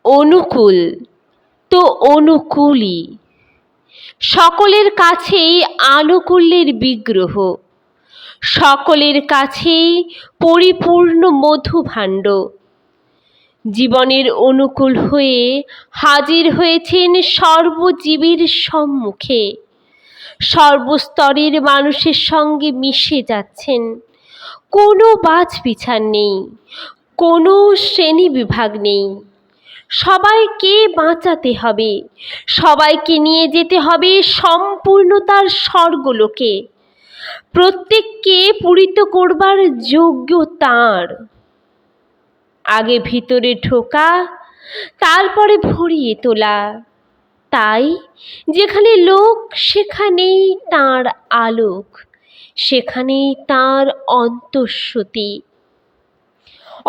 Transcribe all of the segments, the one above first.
অনুকূল তো অনুকূলই, সকলের কাছেই আনুকূল্যের বিগ্রহ, সকলের কাছেই পরিপূর্ণ মধুভাণ্ড। জীবনের অনুকূল হয়ে হাজির হয়েছেন সর্বজীবের সম্মুখে, সর্বস্তরের মানুষের সঙ্গে মিশে যাচ্ছেন। কোনো বাছবিচার নেই, কোনো শ্রেণী বিভাগ নেই। সবাইকে বাঁচাতে হবে, সবাইকে নিয়ে যেতে হবে সম্পূর্ণতার স্বর্গলোকে। প্রত্যেককে পূরিত করবার যোগ্য তাঁর। আগে ভিতরে ঢোকা, তারপরে ভরিয়ে তোলা। তাই যেখানে লোক সেখানেই তাঁর আলোক, সেখানেই তাঁর অন্তঃসতী।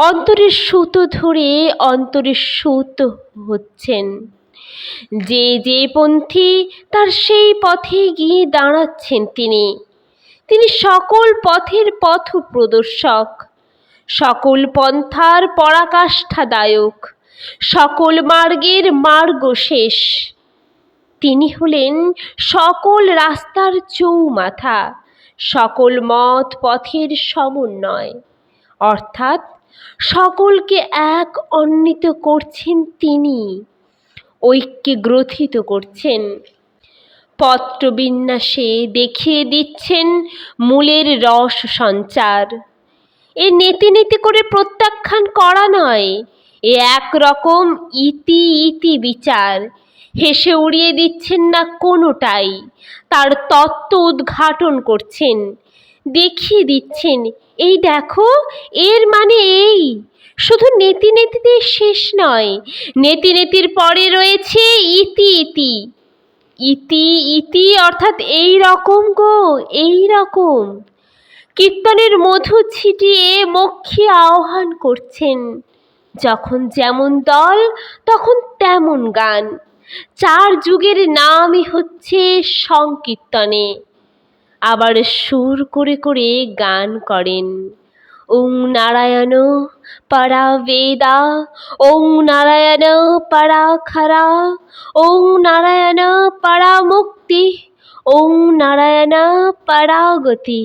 অন্তরের সুতো ধরে অন্তরের সুতো হচ্ছেন। যে যে পন্থী তার সেই পথে গিয়ে দাঁড়াচ্ছেন তিনি। তিনি সকল পথের পথ প্রদর্শক, সকল পন্থার পরাকাষ্ঠাদায়ক, সকল মার্গের মার্গশেষ। তিনি হলেন সকল রাস্তার চৌমাথা, সকল মত পথের সমন্বয়, অর্থাৎ সকলকে এক অন্বিত করছেন তিনি, ঐক্যে গ্রথিত করছেন। পত্রবিন্যাসে দেখিয়ে দিচ্ছেন মূলের রস সঞ্চার। এ নীতি নীতি করে প্রত্যাখ্যান করা নয়, এ একরকম ইতি ইতি বিচার। হেসে উড়িয়ে দিচ্ছেন না কোনোটাই, তার তত্ত্ব উদ্ঘাটন করছেন, দেখিয়ে দিচ্ছেন এই দেখো, এর মানে এই। শুধু নেতি নেতিতে শেষ নয়, নেতি নেতির পরে রয়েছে ইতি ইতি। ইতি ইতি অর্থাৎ এই রকম গো, এই রকম। কীর্তনের মধু ছিটিয়ে মক্ষী আহ্বান করছেন। যখন যেমন দল তখন তেমন গান। 4 যুগের নামই হচ্ছে সংকীর্তনে। আবার সুর করে করে গান করেন। ওং নারায়ণ পরা বেদা, ওং নারায়ণ পরা খরা, ওং নারায়ণ পরা মুক্তি, ওং নারায়ণ পরা গতি।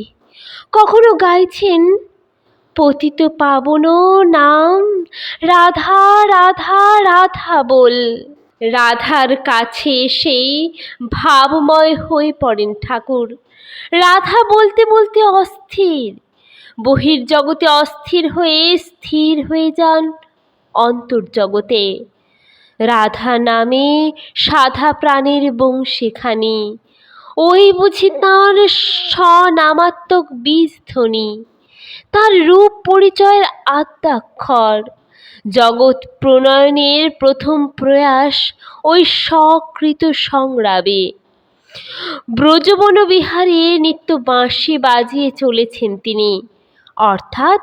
কখনো গাইছেন পতিত পাবন নাম, রাধা রাধা রাধা বল। রাধার কাছে এসেই ভাবময় হয়ে পড়েন ঠাকুর। রাধা বলতে বলতে অস্থির, বহির্জগতে অস্থির হয়ে স্থির হয়ে যান অন্তর্জগতে। রাধা নামে সাধা প্রাণের বংশীখানি, ওই বুঝি তাঁর স্বনামাত্মক বীজধ্বনি, তাঁর রূপ পরিচয়ের আদ্যাক্ষর। জগৎ প্রণয়নের প্রথম প্রয়াস ওই সকৃত সংগ্রামে। ব্রজবন বিহারে নিত্য বাঁশি বাজিয়ে চলেছেন তিনি, অর্থাৎ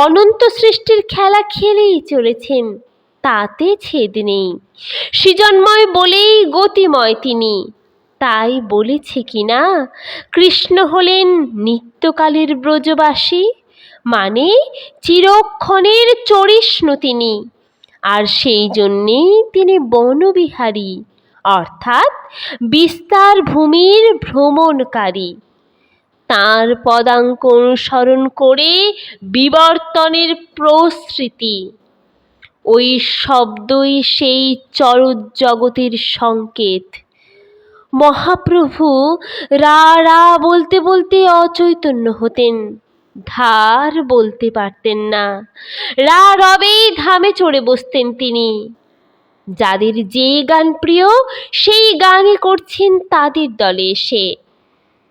অনন্ত সৃষ্টির খেলা খেলেই চলেছেন, তাতে ছেদ নেই। সৃজনময় বলেই গতিময় তিনি। তাই বলেছে কিনা, কৃষ্ণ হলেন নিত্যকালের ব্রজবাসী, মানে চিরক্ষণের চরিষ্ণু তিনি। আর সেই জন্যেই তিনি বনবিহারী, অর্থাৎ বিস্তার ভূমির ভ্রমণকারী। তাঁর পদাঙ্ক অনুসরণ করে বিবর্তনের প্রসৃতি। ওই শব্দই সেই জগতের সংকেত। মহাপ্রভু রা রা বলতে বলতে অচৈতন্য হতেন, ধার বলতে পারতেন না। রা রবেই ধামে চড়ে বসতেন তিনি। যাদের যেই গান প্রিয় সেই গানই করছেন তাদের দলে এসে।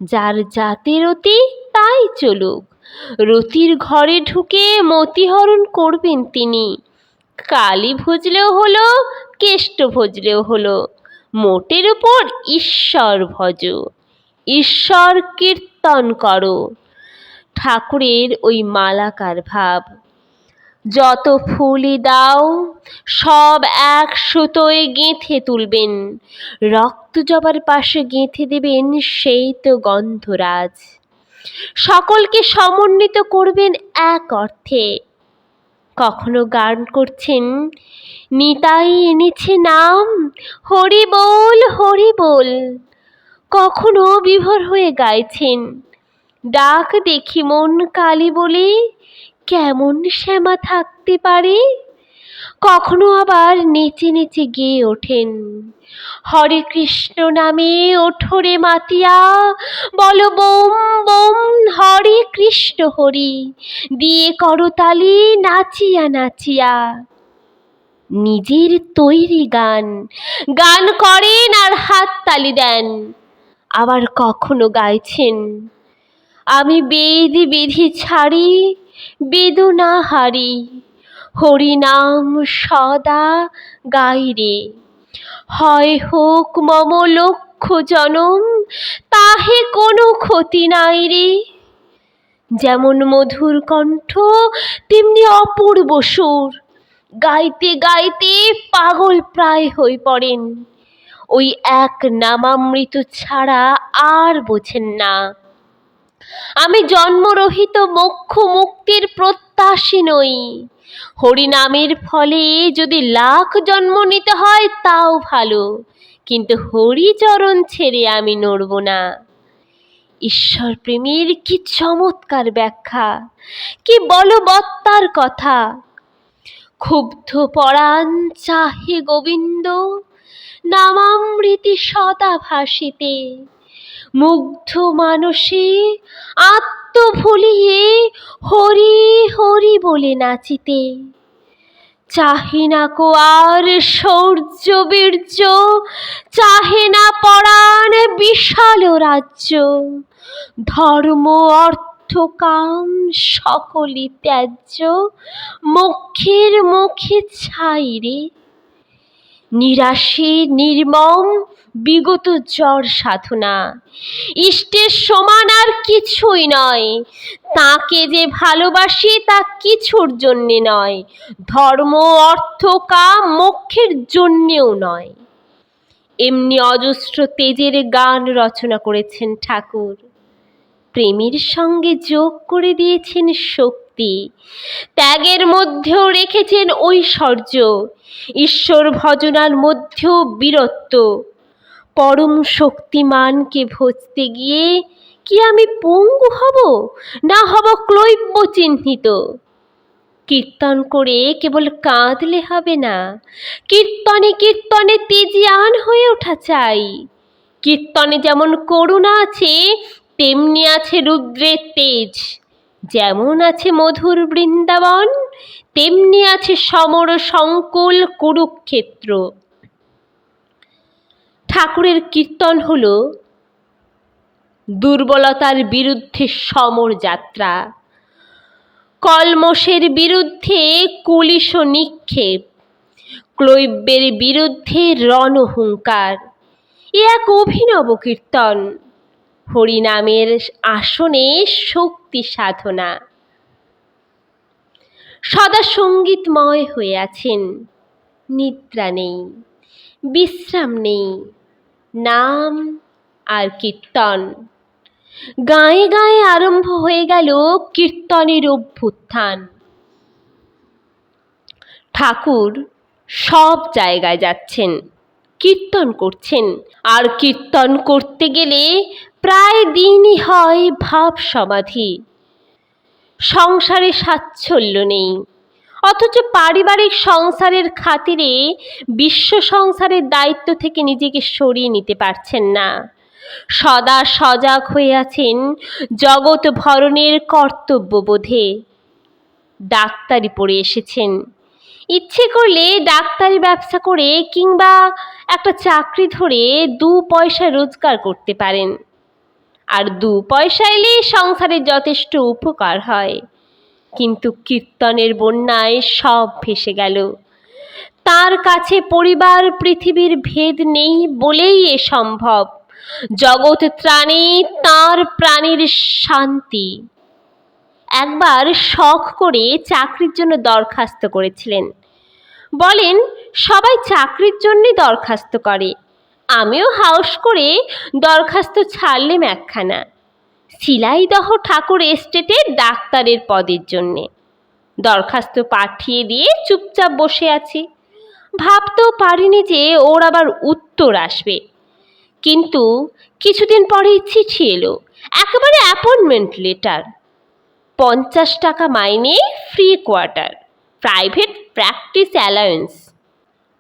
যার জাতে রতি তাই চলুক, রতির ঘরে ঢুকে মতিহরণ করবেন তিনি। কালী ভজলেও হলো, কেষ্ট ভজলেও হলো, মোটের উপর ঈশ্বর ভজ, ঈশ্বর কীর্তন করো। ঠাকুরের ওই মালাকার ভাব। যত ফুলই দাও সব এক সুতোয় গেঁথে তুলবেন, রক্ত জবার পাশে গেঁথে দেবেন সেই তো গন্ধরাজ। সকলকে সমন্বিত করবেন এক অর্থে। কখনো গান করছেন, নিতাই এনেছে নাম, হরি বল হরি বল। কখনো বিভোর হয়ে গাইছেন, ডাক দেখি মন কালী বলে, কেমন শ্যামা থাকতে পারে। কখনো আবার নেচে নেচে গেয়ে ওঠেন, হরে কৃষ্ণ নামে ওঠরে মাতিয়া, বলো বোম বোম হরে কৃষ্ণ হরি, দিয়ে করতালি নাচিয়া নাচিয়া। নিজের তৈরি গান গান করেন আর হাততালি দেন। আবার কখনো গাইছেন, আমি বেদ বিধি ছাড়ি বেদনা হারি, হরি নাম সদা গাইরে, হয় হোক মম লক্ষ জনম, তাহে কোনো ক্ষতি নাই রে। যেমন মধুর কণ্ঠ তেমনি অপূর্ব সুর, গাইতে গাইতে পাগল প্রায় হয়ে পড়েন। ওই এক নামামৃত ছাড়া আর বোঝেন না। আমি জন্মরহিত মোক্ষ মুক্তির প্রত্যাশী নই। হরিনামের ফলে যদি লাখ জন্ম নিতে হয় তাও ভালো, কিন্তু হরিচরণ ছেড়ে আমি নড়ব না। ঈশ্বর প্রেমের কি চমৎকার ব্যাখ্যা, কি বলবত্তার কথা। ক্ষুব্ধ পরাণ চাহে গোবিন্দ, নামামৃতি সদা ভাসিতে। মুগ্ধ মানসে আত্ম ভুলিয়ে হরি হরি বলে নাচিতে। চাহে না কো আর শৌর্য বীর্য, চাহে না পরাণ বিশাল রাজ্য। ধর্ম অর্থ কাম সকলই ত্যায্য, মোক্ষের মুখে ছাই রে। নিরাশে নির্মম বিগত জ্বর সাধনা, ইষ্টের সমান আর কিছুই নয়। তাকে যে ভালোবাসি তা কিছুর জন্যে নয়, ধর্ম অর্থ কাম মোক্ষের জন্যেও নয়। এমনি অজস্র তেজের গান রচনা করেছেন ঠাকুর। প্রেমের সঙ্গে যোগ করে দিয়েছেন শক্তি, ত্যাগের মধ্যেও রেখেছেন ঐশ্বর্য, ঈশ্বর ভজনার মধ্যেও বীরত্ব। পরম শক্তিমানকে ভজতে গিয়ে কি আমি পঙ্গু হব, না হব ক্লৈব্য চিহ্নিত। কীর্তন করে কেবল কাঁদলে হবে না, কীর্তনে কীর্তনে তেজিয়ান হয়ে ওঠা চাই। কীর্তনে যেমন করুণা আছে তেমনি আছে রুদ্রের তেজ, যেমন আছে মধুর বৃন্দাবন তেমনি আছে সমর সংকুল কুরুক্ষেত্র। ঠাকুরের কীর্তন হল দুর্বলতার বিরুদ্ধে সমর যাত্রা, কলমশের বিরুদ্ধে কুলিশ নিক্ষেপ, ক্লৈব্যের বিরুদ্ধে রণহুঙ্কার। এ এক অভিনব কীর্তন, হরিনামের আসনে শক্তি সাধনা। সদা সঙ্গীতময় হয়ে আছেন, নিদ্রা নেই, বিশ্রাম নেই, নাম আর কীর্তন। গায়ে গায়ে আরম্ভ হয়ে গেল কীর্তনের অভ্যুত্থান। ঠাকুর সব জায়গায় যাচ্ছেন, কীর্তন করছেন, আর কীর্তন করতে গেলে প্রায় দিনই হয় ভাব সমাধি। সংসারে স্বাচ্ছল্য নেই, অথচ পারিবারিক সংসারের খাতিরে বিশ্ব সংসারের দায়িত্ব থেকে নিজেকে সরিয়ে নিতে পারছেন না। সদা সজাগ হয়ে আছেন জগৎ ভরণের কর্তব্যবোধে। ডাক্তারি পড়ে এসেছেন, ইচ্ছে করলে ডাক্তারি ব্যবসা করে কিংবা একটা চাকরি ধরে 2 পয়সা রোজগার করতে পারেন, আর 2 পয়সা এলে সংসারে যথেষ্ট উপকার হয়। কিন্তু কীর্তনের বন্যায় সব ভেসে গেল। তার কাছে পরিবার পৃথিবীর ভেদ নেই বলেই এ সম্ভব। জগৎ ত্রাণে তাঁর প্রাণের শান্তি। একবার শখ করে চাকরির জন্য দরখাস্ত করেছিলেন। বলেন, সবাই চাকরির জন্যই দরখাস্ত করে, আমিও হাউস করে দরখাস্ত ছাড়লেম একখানা, শিলাইদহ ঠাকুর এস্টেটের ডাক্তারের পদের জন্যে। দরখাস্ত পাঠিয়ে দিয়ে চুপচাপ বসে আছি, ভাবতেও পারিনি যে ওর আবার উত্তর আসবে। কিন্তু কিছুদিন পরেই চিঠি এলো, একেবারে অ্যাপয়েন্টমেন্ট লেটার, 50 টাকা মাইনে, free quarter, private practice allowance.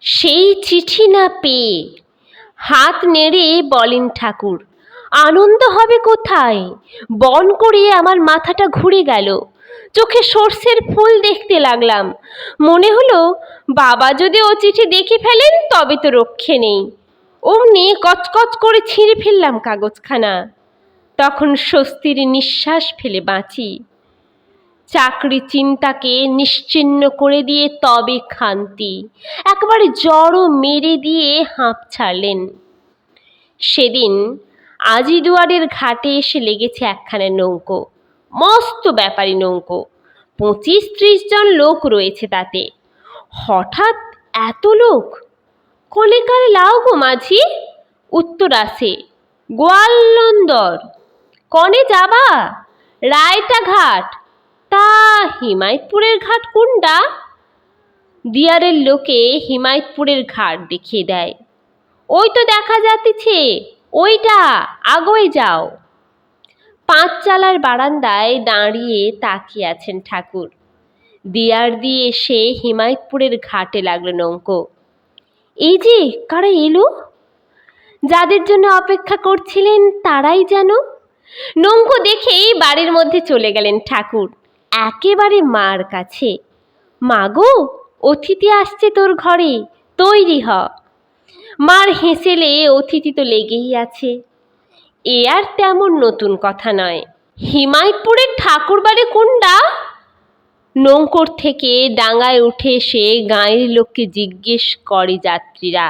সেই চিঠি না পেয়ে হাত নেড়ে বলেন ঠাকুর, আনন্দ হবে কোথায়? বন করে আমার মাথাটা ঘুরে গেল, চোখে সর্ষের ফুল দেখতে লাগলাম। মনে হলো বাবা যদি ও চিঠি দেখে ফেলেন তবে তো রক্ষে নেই। অমনি কচকচ করে ছিঁড়ে ফেললাম কাগজখানা। তখন স্বস্তির নিঃশ্বাস ফেলে বাঁচি। চাকরি চিন্তাকে নিশ্চিহ্ন করে দিয়ে তবে খান্তি, একেবারে জড়ো মেরে দিয়ে হাঁপ ছাড়লেন। সেদিন আজিদুয়ারের ঘাটে এসে লেগেছে একখানা নৌকো, মস্ত ব্যাপারী নৌকো, 25-30 জন লোক রয়েছে তাতে। হঠাৎ এত লোক, কলেকার লাও গো মাঝি? উত্তর আসে, গোয়ালন্দর। কনে যাবা? রায়টা ঘাট। তা হিমায়তপুরের ঘাট কোনটা? দিয়ারের লোকে হিমায়তপুরের ঘাট দেখিয়ে দেয়। ওই তো দেখা যাচ্ছে, ওইটা, আগে যাও। 5 চালার বারান্দায় দাঁড়িয়ে তাকিয়ে আছেন ঠাকুর। দিয়ার দিয়ে এসে হিমায়তপুরের ঘাটে লাগলো নৌকো। এই যে কারা এলো, যাদের জন্য অপেক্ষা করছিলেন তারাই যেন। নৌকো দেখেই বাড়ির মধ্যে চলে গেলেন ঠাকুর, একেবারে মার কাছে। মাগো, অতিথি আসছে তোর ঘরে, তৈরি হ। মার হেসেলে অতিথি তো লেগেই আছে, এ আর তেমন নতুন কথা নয়। হিমায়তপুরের ঠাকুর বাড়ি কোনটা? নৌকোর থেকে ডাঙায় উঠে এসে গাঁয়ের লোককে জিজ্ঞেস করে যাত্রীরা।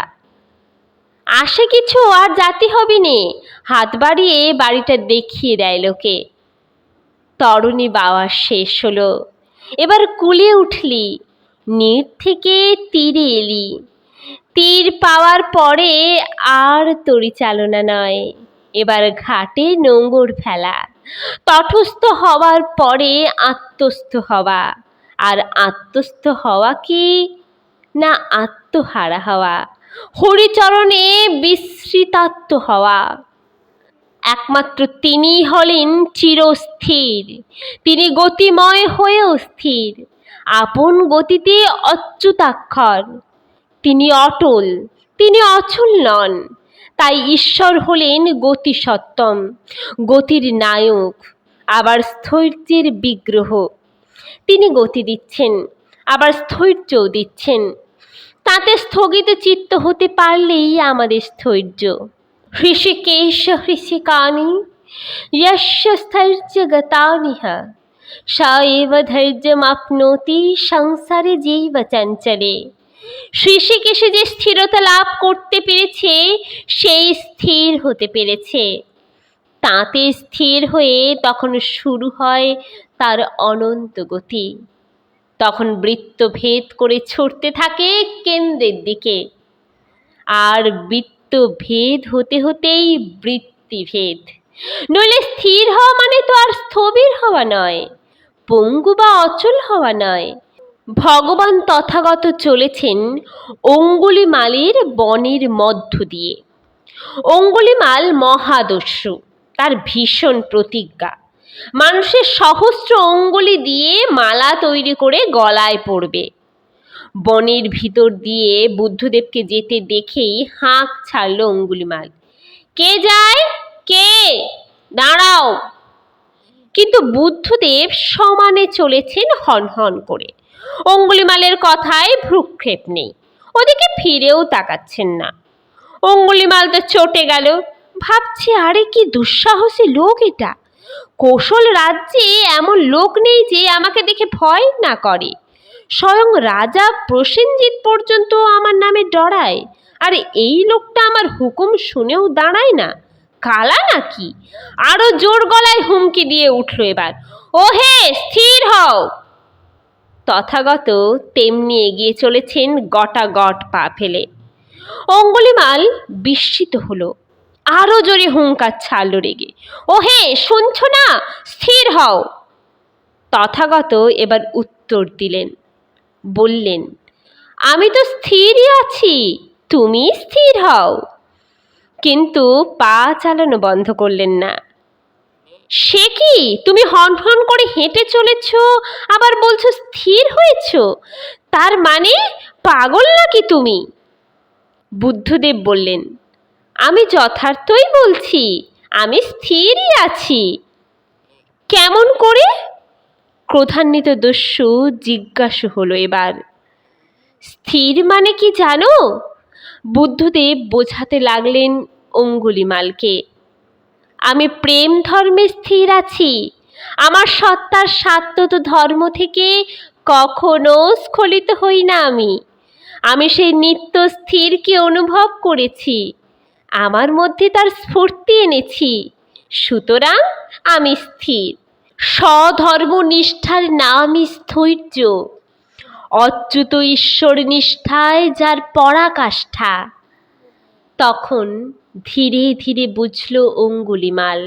আসে কিছু আর জাতি হবে নে, হাত বাড়িয়ে বাড়িটা দেখিয়ে দেয় লোকে। তরুণী বাওয়া শেষ হলো, এবার কুলে উঠলি, নীর থেকে তীরে এলি। তীর পাওয়ার পরে আর তরি চালনা নয়, এবার ঘাটে নোঙর ফেলা, তটস্থ হওয়ার পরে আত্মস্থ হওয়া, আর আত্মস্থ হওয়া কি না আত্মহারা হওয়া, হরিচরণে বিস্মৃতাত্ম হওয়া। একমাত্র তিনিই হলেন চিরস্থির, তিনি গতিময় হয়েও স্থির, আপন গতিতে অচ্যুতাক্ষর। তিনি অটল, তিনি অচল নন, তাই ঈশ্বর হলেন গতিসত্তম, গতির নায়ক, আবার স্থৈর্যের বিগ্রহ। তিনি গতি দিচ্ছেন, আবার স্থৈর্যও দিচ্ছেন। তাতে স্থগিত চিত্ত হতে পারলেই আমাদের স্থৈর্য। হৃষিকেশ হৃষিকানি যস্য স্থৈর্য গতানিহ স এব ধৈর্যমাপ্নোতি সংসারে জৈব চঞ্চলে। হৃষিকেশে যে স্থিরতা লাভ করতে পেরেছে সেই স্থির হতে পেরেছে। তাতে স্থির হয়ে তখন শুরু হয় তার অনন্ত গতি। তখন বৃত্ত ভেদ করে ছুটতে থাকে কেন্দ্রের দিকে, আর বৃত্ত ভেদ হতে হতেই বৃত্তিভেদ। নইলে স্থির হওয়া মানে তো আর স্থবির হওয়া নয়, পঙ্গু বা অচল হওয়া নয়। ভগবান তথাগত চলেছেন অঙ্গুলিমালের বনের মধ্য দিয়ে। অঙ্গুলিমাল মহাদস্যু, তার ভীষণ প্রতিজ্ঞা। মানুষের সহস্র অঙ্গুলি দিয়ে মালা তৈরি করে গলায় পড়বে। বনের ভিতর দিয়ে বুদ্ধদেবকে যেতে দেখেই হাঁক ছাড়ল অঙ্গুলিমাল, কে যায়, কে, দাঁড়াও। কিন্তু বুদ্ধদেব সমানে চলেছেন হনহন করে, অঙ্গুলিমালের কথায় ভ্রুক্ষেপ নেই, ওদিকে ফিরেও তাকাচ্ছেন না। অঙ্গুলিমাল তো চটে গেল, ভাবছে আরে কি দুঃসাহসী লোক এটা, কৌশল রাজ্যে এমন লোক নেই যে আমাকে দেখে ভয় না করে। স্বয়ং রাজা প্রসেনজিৎ পর্যন্ত আমার নামে ডরায়, আর এই লোকটা আমার হুকুম শুনেও দাঁড়ায় না, কালা নাকি? আরো জোর গলায় হুমকি দিয়ে উঠল এবার, ওহে স্থির হও। তথাগত তেমনি এগিয়ে চলেছেন গটাগট পা ফেলে। অঙ্গুলিমাল বিস্মিত হলো, আরো জোরে হুঙ্কার ছাড়ল রেগে। ওহে শুনছ না, স্থির হও। তথাগত এবার উত্তর দিলেন, বললেন, আমি তো স্থিরই আছি, তুমি স্থির হও। কিন্তু পা চালানো বন্ধ করলেন না। সে কি, তুমি হনহন করে হেঁটে চলেছ, আবার বলছো স্থির হয়েছ? তার মানে পাগল নাকি তুমি? বুদ্ধদেব বললেন, আমি যথার্থই বলছি, আমি স্থিরই আছি। কেমন করে? ক্রোধান্বিত দস্যু জিজ্ঞাসু হলো এবার। স্থির মানে কি জানো? বুদ্ধদেব বোঝাতে লাগলেন অঙ্গুলিমালকে। আমি প্রেম ধর্মে স্থির আছি। আমার সত্তার শাশ্বত ধর্ম থেকে কখনো স্খলিত হই না আমি সেই নিত্য স্থিরকে অনুভব করেছি, আমার মধ্যে তার স্ফূর্তি এনেছি, সুতরাং আমি স্থির। স্বধর্মনিষ্ঠার নামই স্থৈর্য, অচ্যুত ঈশ্বর নিষ্ঠায় যার পরাকাষ্ঠা। তখন ধীরে ধীরে বুঝল অঙ্গুলিমাল,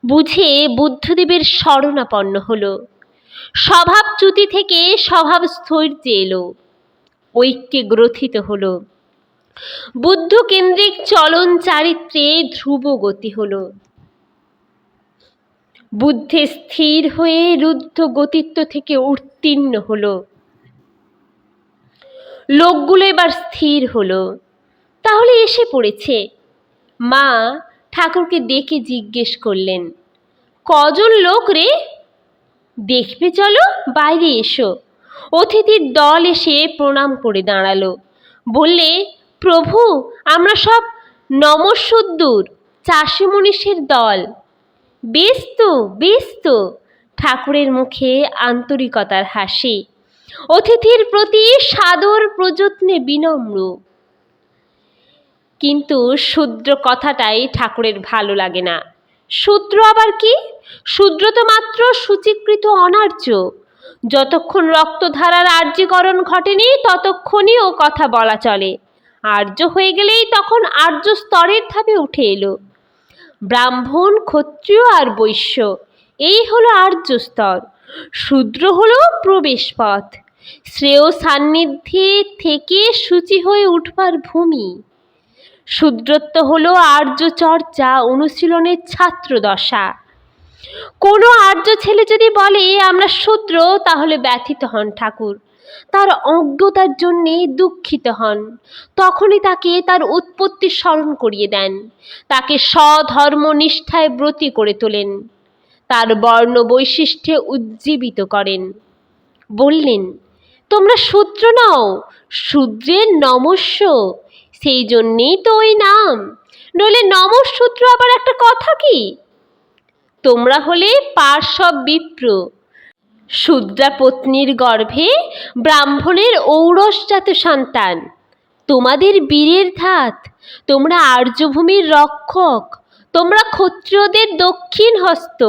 বুঝে বুদ্ধদেবের শরণাপন্ন হলো। স্বভাবচ্যুতি থেকে স্বভাব স্থৈর্যে এলো, ঐক্যে গ্রথিত হলো। বুদ্ধ কেন্দ্রিক চলন চারিত্রে ধ্রুব গতি হলো। বুদ্ধে স্থির হয়ে রুদ্ধ গতিত্ব থেকে উত্তীর্ণ হলো। লোকগুলো এবার স্থির হলো, তাহলে এসে পড়েছে। মা ঠাকুরকে ডেকে জিজ্ঞেস করলেন, কজন লোক রে? দেখবে চলো, বাইরে এসো। অতিথির দল এসে প্রণাম করে দাঁড়ালো। বললে, প্রভু, আমরা সব নমঃশূদ্র চাষি মনীষের দল। বেশ তো, বেশ তো। ঠাকুরের মুখে আন্তরিকতার হাসি, অতিথির প্রতি সাদর প্রযত্নে বিনম্র। কিন্তু শূদ্র কথাটাই ঠাকুরের ভালো লাগে না। শূদ্র আবার কি? শূদ্র তো মাত্র সূচীকৃত অনার্য। যতক্ষণ রক্তধারার আর্যীকরণ ঘটেনি ততক্ষণই ও কথা বলা চলে। আর্য হয়ে গেলেই তখন আর্য স্তরের ধাপে উঠে এলো। ব্রাহ্মণ, ক্ষত্রিয় আর বৈশ্য, এই হলো আর্য স্তর। শূদ্র হলো প্রবেশ পথ, শ্রেয় সান্নিধ্যে থেকে শুচি হয়ে উঠবার ভূমি। শূদ্রত্ব হলো আর্য চর্চা অনুশীলনের ছাত্র দশা। কোনো আর্য ছেলে যদি বলে আমরা শূদ্র, তাহলে ব্যথিত হন ঠাকুর, তার অজ্ঞতার জন্যে দুঃখিত হন। তখনই তাকে তার উৎপত্তি স্মরণ করিয়ে দেন, তাকে স্বধর্মনিষ্ঠায় ব্রতী করে তোলেন, তার বর্ণ বৈশিষ্ট্যে উজ্জীবিত করেন। বললেন, তোমরা শূদ্র নও, শূদ্রের নমস্য, সেই জন্যেই তো ওই নাম, নইলে নমঃশূদ্র আবার একটা কথা কি? তোমরা হলে পার্শ্বব বিপ্র, শূদ্রা পত্নীর গর্ভে ব্রাহ্মণের ঔরসজাত সন্তান। তোমাদের বীরের ধাত, তোমরা আর্যভূমির রক্ষক, তোমরা ক্ষত্রিয়দের দক্ষিণ হস্ত।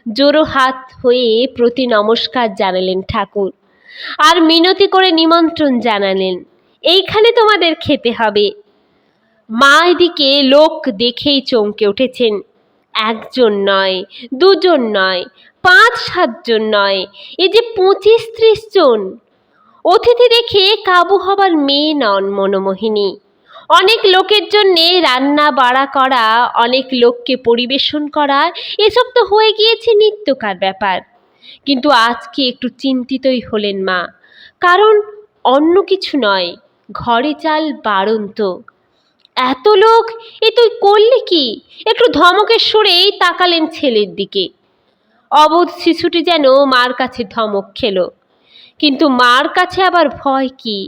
জোড়ো হাত হয়ে প্রতি নমস্কার জানালেন ঠাকুর, আর মিনতি করে নিমন্ত্রণ জানালেন, এইখানে তোমাদের খেতে হবে। মা এদিকে লোক দেখেই চমকে উঠেছেন। একজন নয়, দুজন নয়, ৫-৭ জন নয়, এ যে ২৫-৩০ জন। অতিথি দেখে কাবু হবার মেয়ে নন মনোমোহিনী। অনেক লোকের জন্যে রান্না বাড়া করা, অনেক লোককে পরিবেশন করা, এসব তো হয়ে গিয়েছে নিত্যকার ব্যাপার। কিন্তু আজকে একটু চিন্তিতই হলেন মা, কারণ অন্য কিছু নয়, ঘরে চাল বাড়ন্ত। এত লোক, এ তুই করলি কি? একটু ধমকের সুরেই তাকালেন ছেলের দিকে। অবোধ শিশুটি যেন মার কাছে ধমক খেলো, কিন্তু মার কাছে আবার ভয় কি?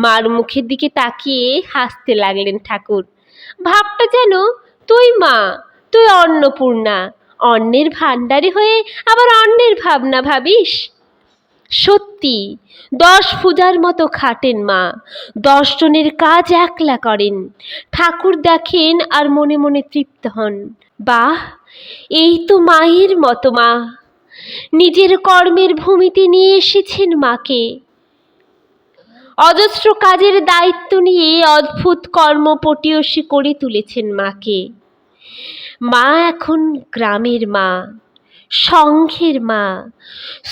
মার মুখের দিকে তাকিয়ে হাসতে লাগলেন ঠাকুর। ভাবটা যেন, তুই মা, তুই অন্নপূর্ণা, অন্নের ভাণ্ডারী হয়ে আবার অন্নের ভাবনা ভাবিস। সত্যি 10 পূজার মতো খাটেন মা, 10 জনের কাজ একলা করেন। ঠাকুর দেখেন আর মনে মনে তৃপ্ত হন, বাহ, এই তো মায়ের মতো মা। নিজের কর্মের ভূমিতে নিয়ে এসেছেন মাকে। অজস্র কাজের দায়িত্ব নিয়ে অদ্ভুত কর্মপটীয়সী করে তুলেছেন মাকে। মা এখন গ্রামের মা, সংঘের মা,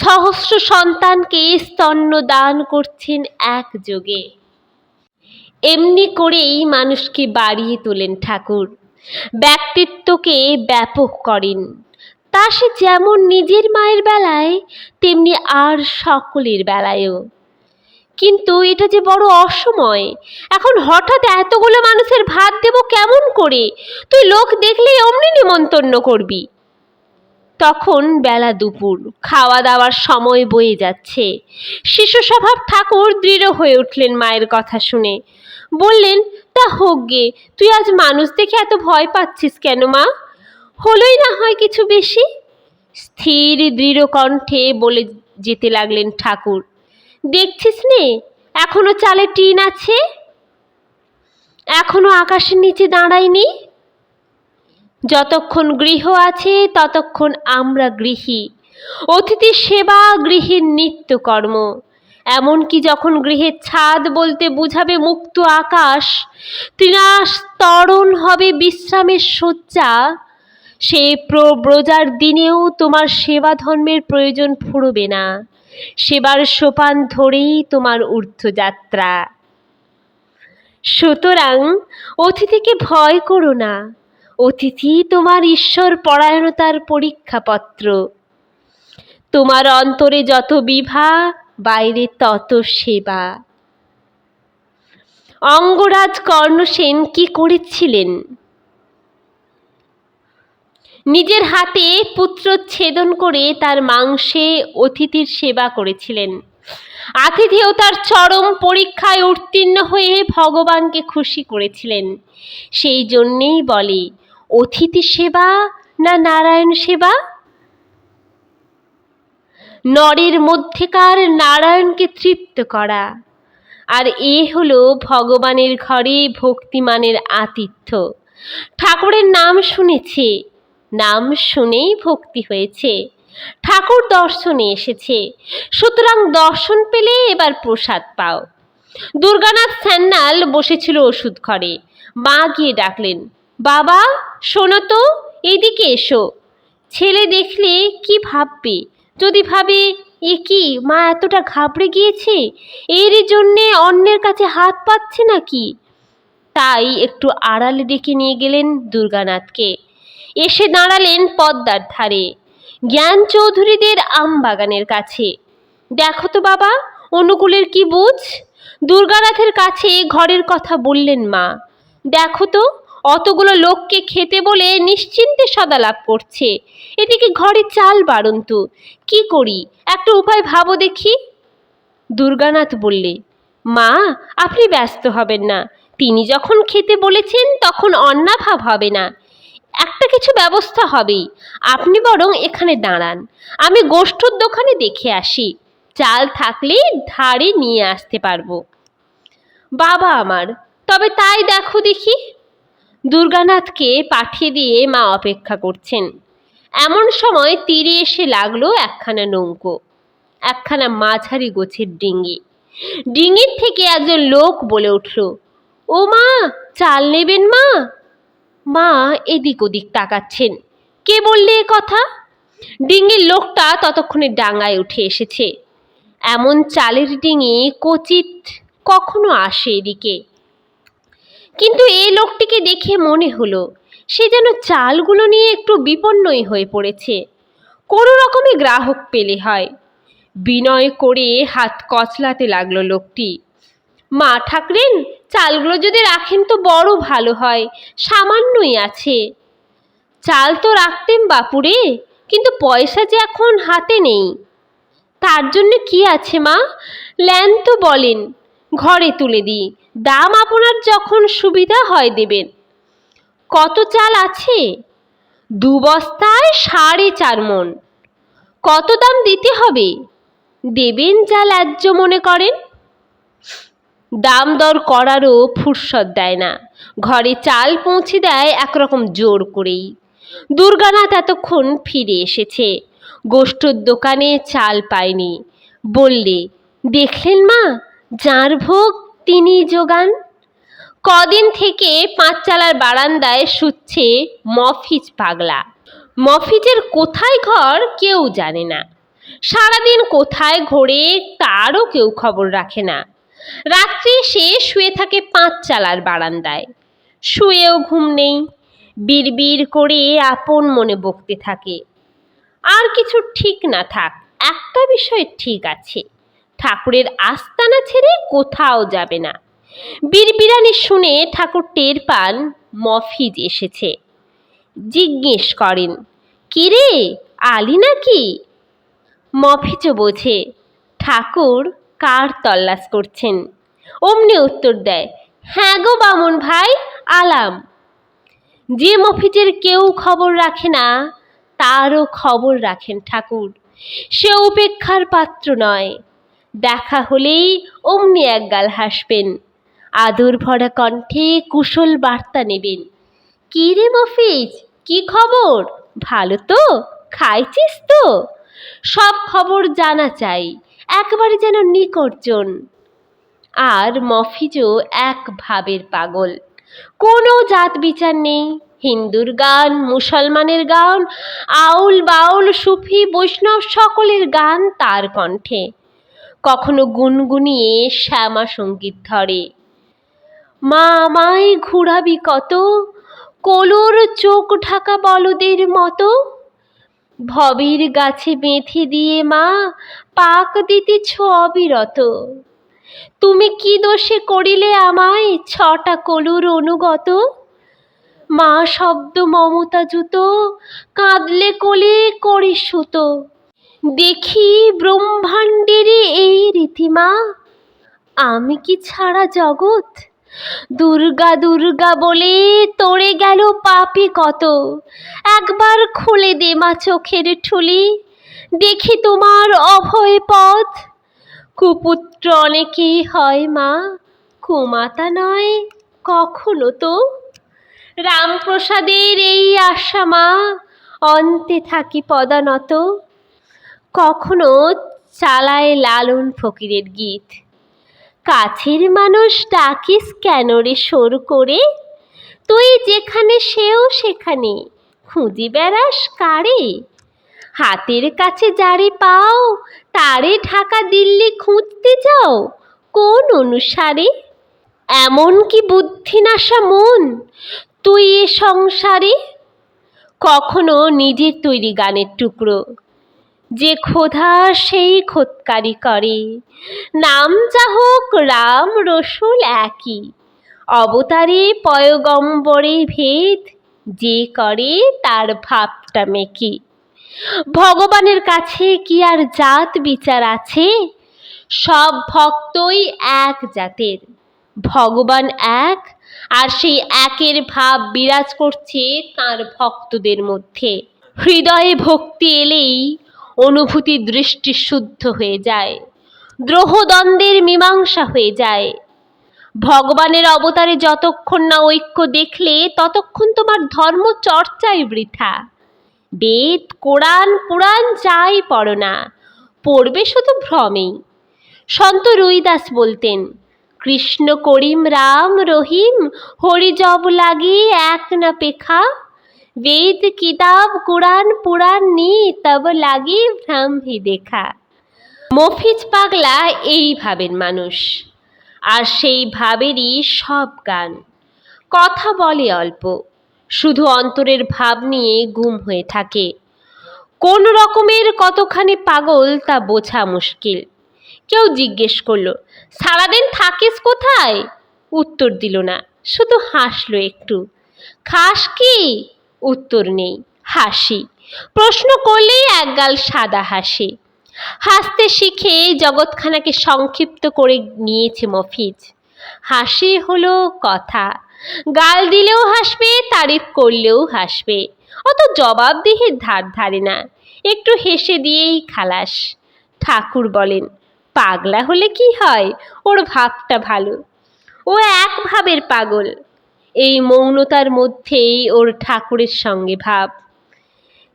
সহস্র সন্তানকে স্তন্য দান করছেন একযোগে। এমনি করেই মানুষকে বাড়িয়ে তোলেন ঠাকুর, ব্যক্তিত্বকে ব্যাপক করেন। তা সে যেমন নিজের মায়ের বেলায় তেমনি আর সকলের বেলায়ও। কিন্তু এটা যে বড় অসময়, এখন হঠাৎ এতগুলো মানুষের ভাত দেব কেমন করে? তুই লোক দেখলেই অমনি নিমন্তন্ন করবি। তখন বেলা দুপুর, খাওয়া দাওয়ার সময় বয়ে যাচ্ছে। শিশু স্বভাব ঠাকুর দৃঢ় হয়ে উঠলেন মায়ের কথা শুনে। বললেন, তা হোক গে, তুই আজ মানুষ দেখে এত ভয় পাচ্ছিস কেন মা? হলোই না হয় কিছু বেশি। স্থির দৃঢ় কণ্ঠে বলে যেতে লাগলেন ঠাকুর, দেখছিস নে, এখনো চালে টিন আছে, এখনো আকাশের নিচে দাঁড়ায়নি। যতক্ষণ গৃহ আছে ততক্ষণ আমরা গৃহী। অতিথি সেবা গৃহের নিত্যকর্ম। এমনকি যখন গৃহের ছাদ বলতে বুঝাবে মুক্ত আকাশ, তৃণাস তরণ হবে বিশ্রামের শয্যা, সে প্রব্রজার দিনেও তোমার সেবা ধর্মের প্রয়োজন ফুরবে না। সেবার সোপান ধরেই তোমার ঊর্ধ্বযাত্রা। সুতরাং অতিথিকে ভয় করো না। অতিথি তোমার ঈশ্বর পরায়ণতার পরীক্ষাপত্র। তোমার অন্তরে যত বিভা, বাইরে তত সেবা। অঙ্গরাজ কর্ণসেন কি করেছিলেন? নিজের হাতে পুত্র ছেদন করে তার মাংসে অতিথির সেবা করেছিলেন। আতিথেয়তার চরম পরীক্ষায় উত্তীর্ণ হয়ে ভগবানকে খুশি করেছিলেন। সেই জন্যেই বলে, অতিথি সেবা না নারায়ণ সেবা? নরের মধ্যেকার নারায়ণকে তৃপ্ত করা। আর এ হলো ভগবানের ঘরে ভক্তিমানের আতিথ্য। ঠাকুরের নাম শুনেছে, নাম শুনেই ভক্তি হয়েছে। ঠাকুর দর্শনে এসেছে, সুতরাং দর্শন পেলে এবার প্রসাদ পাও। দুর্গানাথ স্যান্নাল বসেছিল ওষুধ ঘরে। মা গিয়ে ডাকলেন, বাবা শোনো তো, এদিকে এসো। ছেলে দেখলে কি ভাববে? যদি ভাবে এ কি, মা এতটা ঘাবড়ে গিয়েছে, এরই জন্যে অন্যের কাছে হাত পাচ্ছে নাকি? তাই একটু আড়ালে ডেকে নিয়ে গেলেন দুর্গানাথকে। এসে দাঁড়ালেন পদ্মার ধারে, জ্ঞান চৌধুরীদের আম বাগানের কাছে। দেখো তো বাবা, অনুকূলের কি বুঝ? দুর্গানাথের কাছে ঘরের কথা বললেন মা। দেখো তো, অতগুলো লোককে খেতে বলে নিশ্চিন্তে সদালাপ করছে। এদিকে ঘরে চাল বাড়ন্ত, কি করি? একটা উপায় ভাবো দেখি। দুর্গানাথ বললে, মা আপনি ব্যস্ত হবেন না। তিনি যখন খেতে বলেছেন তখন অন্নাভাব হবে না। একটা কিছু ব্যবস্থা হবেই। আপনি বরং এখানে দাঁড়ান, আমি গোষ্ঠর দোকানে দেখে আসি। চাল থাকলে ধারে নিয়ে আসতে পারবো। বাবা আমার, তবে তাই দেখো দেখি। দুর্গানাথকে পাঠিয়ে দিয়ে মা অপেক্ষা করছেন। এমন সময় তীরে এসে লাগলো একখানা নৌকো, একখানা মাঝারি গোছের ডিঙি। ডিঙির থেকে একজন লোক বলে উঠল, ও মা, চাল নেবেন মা? মা এদিক ওদিক তাকাচ্ছেন। কে বললে এ কথা? ডিঙির লোকটা ততক্ষণে ডাঙায় উঠে এসেছে। এমন চালের ডিঙি কচিত কখনো আসে এদিকে। কিন্তু এই লোকটিকে দেখে মনে হলো সে যেন চালগুলো নিয়ে একটু বিপন্নই হয়ে পড়েছে। কোনো রকমে গ্রাহক পেলে হয়। বিনয় করে হাত কচলাতে লাগলো লোকটি। মা ঠাকরেন, চালগুলো যদি রাখেন তো বড় ভালো হয়, সামান্যই আছে। চাল তো রাখতেম বাপুরে, কিন্তু পয়সা যে এখন হাতে নেই। তার জন্য কি আছে মা, লেন তো বলেন, ঘরে তুলে দিই, দাম আপনার যখন সুবিধা হয় দেবেন। কত চাল আছে? 2 বস্তায় 4.5 মণ। কত দাম দিতে হবে? দেবেন যা ন্যায্য মনে করেন। দাম দর করারও ফুরসত দেয় না, ঘরে চাল পৌঁছে দেয় একরকম জোর করেই। দুর্গানাথ এতক্ষণ ফিরে এসেছে। গোষ্ঠর দোকানে চাল পায়নি, বললে, দেখলেন মা, যাঁর ভোগ তিনি যোগান। কদিন থেকে পাঁচচালার বারান্দায় শুচ্ছে মফিজ পাগলা। মফিজের কোথায় ঘর কেউ জানে না, সারাদিন কোথায় ঘোরে তারও কেউ খবর রাখে না। রাত্রি সে শুয়ে থাকে পাঁচচালার বারান্দায়, শুয়েও ঘুম নেই, বিড়বিড় করে আপন মনে বকতে থাকে। আর কিছু ঠিক না থাক, একটা বিষয় ঠিক আছে, ঠাকুরের আস্তানা ছেড়ে কোথাও যাবে না। বিড়বিড়ানি শুনে ঠাকুর টের পান মফিজ এসেছে। জিজ্ঞেস করেন, কিরে, আলি নাকি? মফিজও বোঝে ঠাকুর কার তল্লাশ করছেন, অমনি উত্তর দেয়, হ্যাঁ গো বামুন ভাই, আলাম। যে মফিজের কেউ খবর রাখে না, তারও খবর রাখেন ঠাকুর। সে উপেক্ষার পাত্র নয়, দেখা হলেই অমনি একগাল হাসবেন, আদর ভরা কণ্ঠে কুশল বার্তা নেবেন। কি রে মফিজ, কি খবর, ভালো তো, খাইছিস তো? সব খবর জানা চাই, একবারে যেন নিকটজন। আর মফিজও এক ভাবের পাগল, কোনো জাত বিচার নেই। হিন্দুর গান, মুসলমানের গান, আউল বাউল সুফি বৈষ্ণব সকলের গান তার কণ্ঠে। কখনো গুনগুনিয়ে শ্যামা সঙ্গীত ধরে, মা আমায় ঘুরাবি কত, কলুর চোখ ঢাকা বলদের মতো। ভবের গাছে বেঁধে দিয়ে মা পাক দিতেছ অবিরত। তুমি কি দোষে করিলে আমায় ছটা কলুর অনুগত? মা শব্দ মমতা জুত, কাঁদলে কোলে করে সুতো। দেখি ব্রহ্মাণ্ডের এই রীতিমা, আমি কি ছাড়া জগৎ? দুর্গা দুর্গা বলে তোড়ে গেল পাপী কত। একবার খুলে দে মা চোখের ঠুলি, দেখি তোমার অভয় পথ। কুপুত্র অনেকেই হয় মা, কুমাতা নয় কখনো তো। রামপ্রসাদের এই আশা মা, অন্তে থাকি পদানত। কখনো চালায় লালন ফকিরের গীত, কাছের মানুষ ডাকিস কেন রে সোর করে? তুই যেখানে সেও সেখানে, খুঁজি বেড়াস কারে? হাতের কাছে যারে পাও, তারে ঢাকা দিল্লি খুঁজতে যাও কোন অনুসারে? এমন কি বুদ্ধিনাশা মন তুই এ সংসারে? কখনো নিজের তৈরি গানের টুকরো, যে খোদা সেই খোদকারি করে। নাম যা হোক রাম রসুল একই, অবতারে পয়গম্বরে ভেদ, যে করে তার ভাবটা মেকি। ভগবানের কাছে কি আর জাত বিচার আছে? সব ভক্তই এক জাতের, ভগবান এক, আর সেই একের ভাব বিরাজ করছে তার ভক্তদের মধ্যে। হৃদয়ে ভক্তি এলেই অনুভূতি দৃষ্টি শুদ্ধ হয়ে যায়, দ্রোহ দ্বন্দ্বের মীমাংসা হয়ে যায়। ভগবানের অবতারে যতক্ষণ না ঐক্য দেখলে, ততক্ষণ তোমার ধর্ম চর্চাই বৃথা। বেদ কোরআন পুরাণ যাই পড়ো না, পড়বে শুধু ভ্রমেই। সন্ত রুইদাস বলতেন, কৃষ্ণ করিম রাম রহিম, হরি জব লাগি এক না পেখা। বেদ কিতাব কুরআন পুরাণ নি, তব লাগি ভ্রম হি দেখা। মফিজ পাগলা এই ভাবের মানুষ, আর সেই ভাবেরই সব গান। কথা বলে অল্প, শুধু অন্তরের ভাব নিয়ে গুম হয়ে থাকে। কোন রকমের কতখানি পাগল তা বোঝা মুশকিল। কেউ জিজ্ঞেস করলো, সারাদিন থাকিস কোথায়? উত্তর দিল না, শুধু হাসলো একটু। খাস কি? উত্তর নেই, হাসি। প্রশ্ন করলেই একগাল সাদা হাসি। হাসতে শিখে জগৎখানাকে সংক্ষিপ্ত করে নিয়েছে মফিজ। হাসি হলো কথা, গাল দিলেও হাসবে, তারিফ করলেও হাসবে, অত জবাবদিহির ধার ধারে না, একটু হেসে দিয়েই খালাস। ঠাকুর বলেন, পাগলা হলে কি হয়, ওর ভাবটা ভালো। ও এক ভাবের পাগল, এই মৌনতার মধ্যেই ওর ঠাকুরের সঙ্গে ভাব।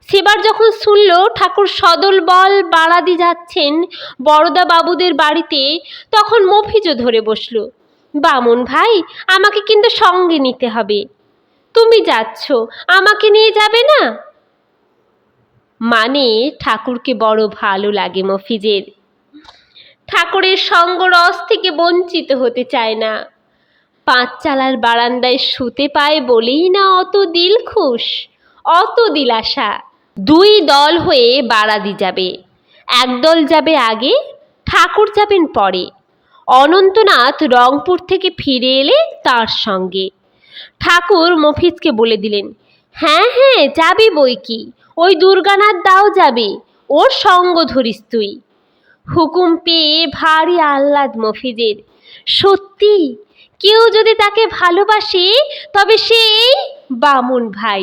সেবার যখন শুনল ঠাকুর সদল বল বাড়াদি যাচ্ছেন বড়দা বাবুদের বাড়িতে, তখন মফিজও ধরে বসল। বামুন ভাই, আমাকে কিন্তু সঙ্গে নিতে হবে। তুমি যাচ্ছ, আমাকে নিয়ে যাবে না? মানে ঠাকুরকে বড় ভালো লাগে মফিজের। ঠাকুরের সঙ্গ রস থেকে বঞ্চিত হতে চায় না। পাঁচচালার বারান্দায় শুতে পায় বলেই না অত দিলখুশ, অত দিলাসা। দুই দল হয়ে বারাদি যাবে। একদল যাবে আগে, ঠাকুর যাবেন পরে। অনন্তনাথ রংপুর থেকে ফিরে এলে তার সঙ্গে। ঠাকুর মফিজকে বলে দিলেন, হ্যাঁ হ্যাঁ যাবি বই কি, ওই দুর্গানাথ দাও যাবে, ওর সঙ্গ ধরিস তুই। হুকুম পেয়ে ভারী আহ্লাদ মফিজের। সত্যি কেউ যদি তাকে ভালোবাসে তবে সেই বামুন ভাই।